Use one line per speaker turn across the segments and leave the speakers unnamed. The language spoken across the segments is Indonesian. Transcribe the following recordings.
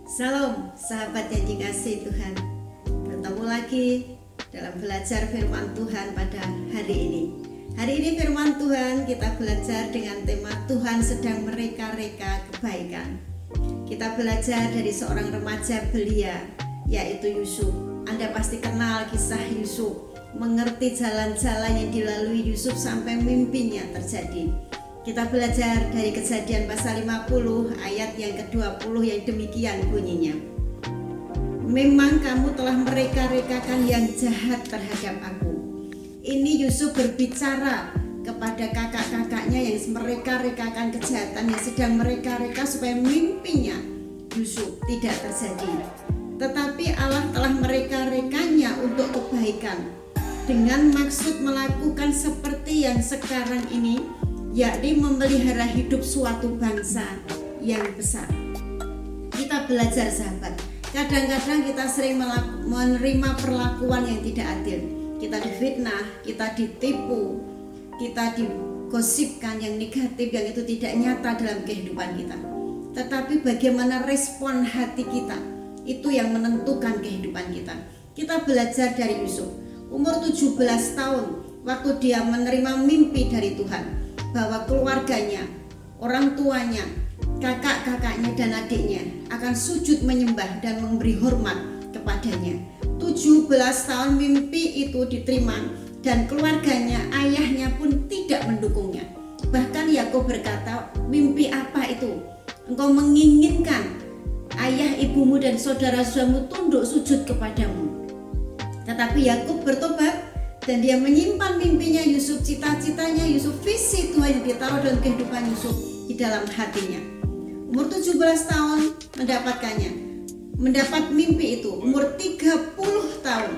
Salam sahabat yang dikasihi Tuhan. Bertemu lagi dalam belajar firman Tuhan pada hari ini. Hari ini firman Tuhan kita belajar dengan tema Tuhan sedang mereka-reka kebaikan. Kita belajar dari seorang remaja belia, yaitu Yusuf. Anda pasti kenal kisah Yusuf, mengerti jalan-jalan yang dilalui Yusuf sampai mimpinya terjadi. Kita belajar dari Kejadian pasal 50 ayat yang ke-20 yang demikian bunyinya. Memang kamu telah mereka-rekakan yang jahat terhadap aku. Ini Yusuf berbicara kepada kakak-kakaknya yang mereka-rekakan kejahatan, yang sedang mereka-reka supaya mimpinya Yusuf tidak terjadi. Tetapi Allah telah mereka-rekanya untuk kebaikan, dengan maksud melakukan seperti yang sekarang ini, yakni memelihara hidup suatu bangsa yang besar. Kita belajar sahabat, kadang-kadang kita sering menerima perlakuan yang tidak adil. Kita difitnah, kita ditipu, kita digosipkan yang negatif, yang itu tidak nyata dalam kehidupan kita. Tetapi bagaimana respon hati kita, itu yang menentukan kehidupan kita. Kita belajar dari Yusuf, umur 17 tahun, waktu dia menerima mimpi dari Tuhan, bahwa keluarganya, orang tuanya, kakak-kakaknya dan adiknya akan sujud menyembah dan memberi hormat kepadanya. 17 tahun mimpi itu diterima dan keluarganya, ayahnya pun tidak mendukungnya. Bahkan Yakub berkata, mimpi apa itu? Engkau menginginkan ayah, ibumu dan saudara-saudaramu tunduk sujud kepadamu. Tetapi Yakub bertobat dan dia menyimpan mimpinya Yusuf, cita-citanya Yusuf, visi Tuhan yang ditaruh dalam kehidupan Yusuf di dalam hatinya. Umur 17 tahun mendapatkannya, mendapat mimpi itu. Umur 30 tahun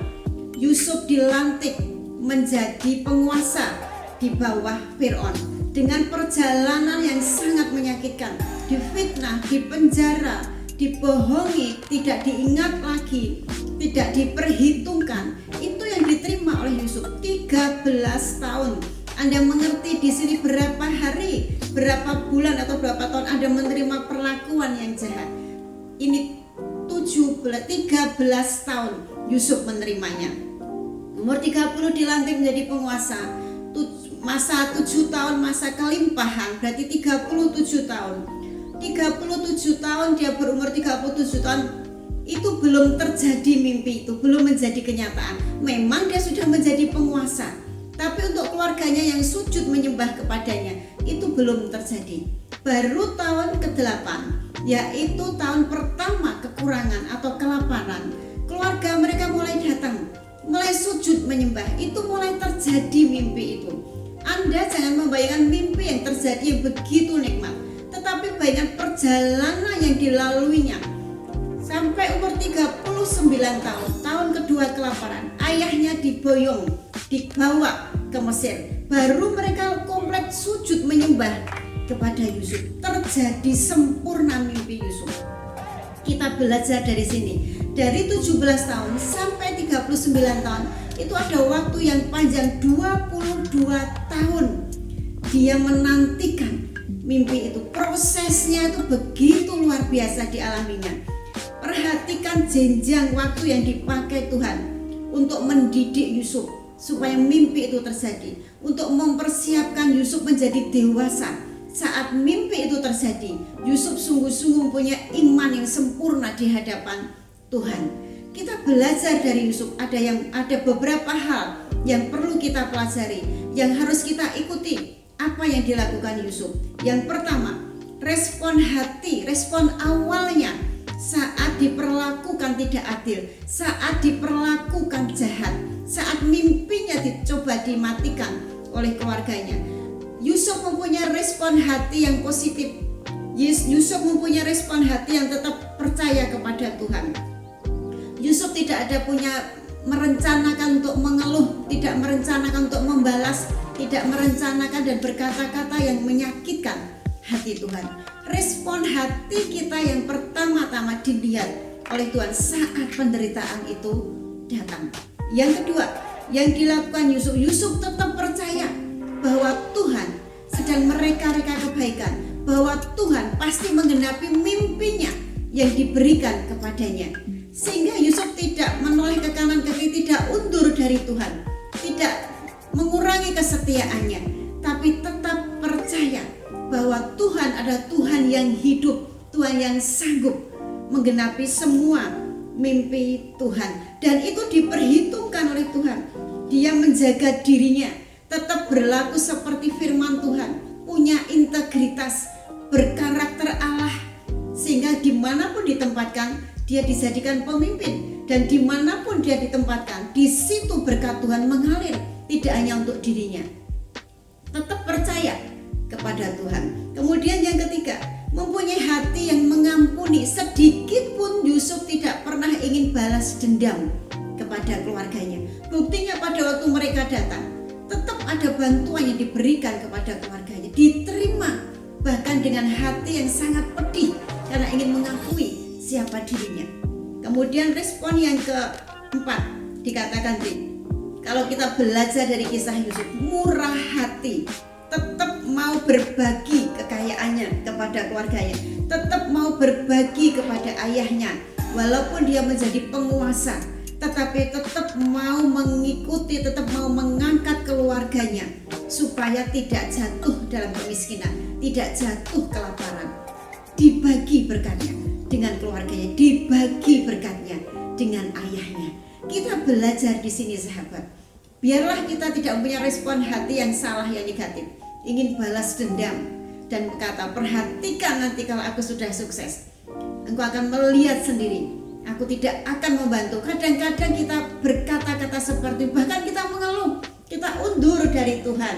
Yusuf dilantik menjadi penguasa di bawah Fir'aun, dengan perjalanan yang sangat menyakitkan, difitnah, dipenjara, dibohongi, tidak diingat lagi, tidak diperhitungkan. Itu yang diterima oleh Yusuf 13 tahun. Anda mengerti di sini berapa hari, berapa bulan atau berapa tahun Anda menerima perlakuan yang jahat. Ini 13 tahun Yusuf menerimanya. Umur 30 dilantik menjadi penguasa. Masa 7 tahun masa kelimpahan, berarti 37 tahun. 37 tahun dia berumur 37 tahun, itu belum terjadi mimpi itu, belum menjadi kenyataan. Memang dia sudah menjadi penguasa, tapi untuk keluarganya yang sujud menyembah kepadanya itu belum terjadi. Baru tahun ke-8, yaitu tahun pertama kekurangan atau kelaparan, keluarga mereka mulai datang, mulai sujud menyembah. Itu mulai terjadi mimpi itu. Anda jangan membayangkan mimpi yang terjadi yang begitu nikmat, tetapi banyak perjalanan yang dilaluinya. Sampai umur 39 tahun, tahun kedua kelaparan, ayahnya diboyong, dibawa ke Mesir. Baru mereka komplit sujud menyembah kepada Yusuf. Terjadi sempurna mimpi Yusuf. Kita belajar dari sini. Dari 17 tahun sampai 39 tahun, itu ada waktu yang panjang, 22 tahun dia menantikan mimpi itu. Prosesnya itu begitu luar biasa dialaminya. Perhatikan jenjang waktu yang dipakai Tuhan untuk mendidik Yusuf supaya mimpi itu terjadi, untuk mempersiapkan Yusuf menjadi dewasa. Saat mimpi itu terjadi, Yusuf sungguh-sungguh punya iman yang sempurna di hadapan Tuhan. Kita belajar dari Yusuf, ada beberapa hal yang perlu kita pelajari, yang harus kita ikuti. Apa yang dilakukan Yusuf? Yang pertama, respon hati, respon awalnya saat diperlakukan tidak adil, saat diperlakukan jahat, saat mimpinya dicoba dimatikan oleh keluarganya. Yusuf mempunyai respon hati yang positif. Yusuf mempunyai respon hati yang tetap percaya kepada Tuhan. Yusuf tidak ada punya merencanakan untuk mengeluh, tidak merencanakan untuk membalas, tidak merencanakan dan berkata-kata yang menyakitkan hati Tuhan. Respon hati kita yang pertama-tama dilihat oleh Tuhan saat penderitaan itu datang. Yang kedua, yang dilakukan Yusuf tetap percaya bahwa Tuhan sedang mereka-reka kebaikan, bahwa Tuhan pasti menggenapi mimpinya yang diberikan kepadanya. Sehingga Yusuf tidak menoleh ke kanan ke kiri, tidak undur dari Tuhan, tidak mengurangi kesetiaannya, tapi tetap percaya bahwa Tuhan adalah Tuhan yang hidup, Tuhan yang sanggup menggenapi semua mimpi Tuhan. Dan itu diperhitungkan oleh Tuhan. Dia menjaga dirinya, tetap berlaku seperti firman Tuhan, punya integritas, berkarakter Allah, sehingga dimanapun ditempatkan dia dijadikan pemimpin. Dan dimanapun dia ditempatkan, di situ berkat Tuhan mengalir, tidak hanya untuk dirinya. Tetap percaya kepada Tuhan. Kemudian yang ketiga, mempunyai hati yang mengampuni. Sedikit pun Yusuf tidak pernah ingin balas dendam kepada keluarganya. Buktinya pada waktu mereka datang, tetap ada bantuan yang diberikan kepada keluarganya, diterima bahkan dengan hati yang sangat pedih karena ingin mengakui siapa dirinya. Kemudian respon yang keempat dikatakan, kalau kita belajar dari kisah Yusuf, murah hati, tetap mau berbagi kekayaannya kepada keluarganya, tetap mau berbagi kepada ayahnya, walaupun dia menjadi penguasa, tetapi tetap mau mengikuti, tetap mau mengangkat keluarganya supaya tidak jatuh dalam kemiskinan, tidak jatuh kelaparan. Dibagi berkatnya dengan keluarganya, dibagi berkatnya dengan ayahnya. Kita belajar di sini sahabat, biarlah kita tidak mempunyai respon hati yang salah, yang negatif, ingin balas dendam dan berkata, perhatikan nanti kalau aku sudah sukses, engkau akan melihat sendiri, aku tidak akan membantu. Kadang-kadang kita berkata-kata seperti, bahkan kita mengeluh, kita undur dari Tuhan,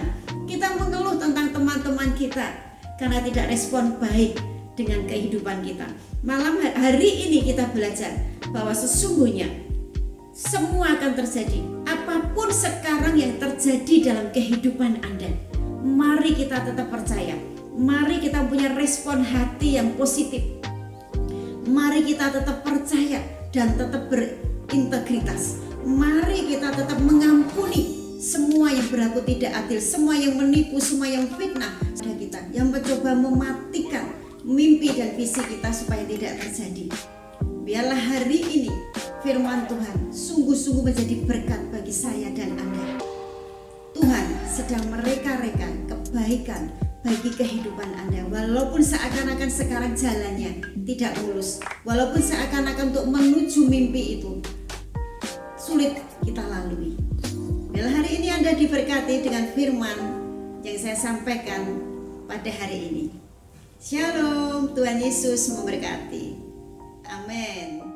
kita mengeluh tentang teman-teman kita karena tidak respon baik dengan kehidupan kita. Malam hari ini kita belajar bahwa sesungguhnya semua akan terjadi. Apapun sekarang yang terjadi dalam kehidupan Anda, mari kita tetap percaya, mari kita punya respon hati yang positif. Mari kita tetap percaya dan tetap berintegritas. Mari kita tetap mengampuni semua yang berlaku tidak adil, semua yang menipu, semua yang fitnah pada kita, yang mencoba mematikan mimpi dan visi kita supaya tidak terjadi. Biarlah hari ini firman Tuhan sungguh-sungguh menjadi berkat bagi saya dan Anda. Tuhan sedang mereka-reka kebaikan bagi kehidupan Anda, walaupun seakan-akan sekarang jalannya tidak mulus, walaupun seakan-akan untuk menuju mimpi itu sulit kita lalui. Bila hari ini Anda diberkati dengan firman yang saya sampaikan pada hari ini. Shalom, Tuhan Yesus memberkati. Amin.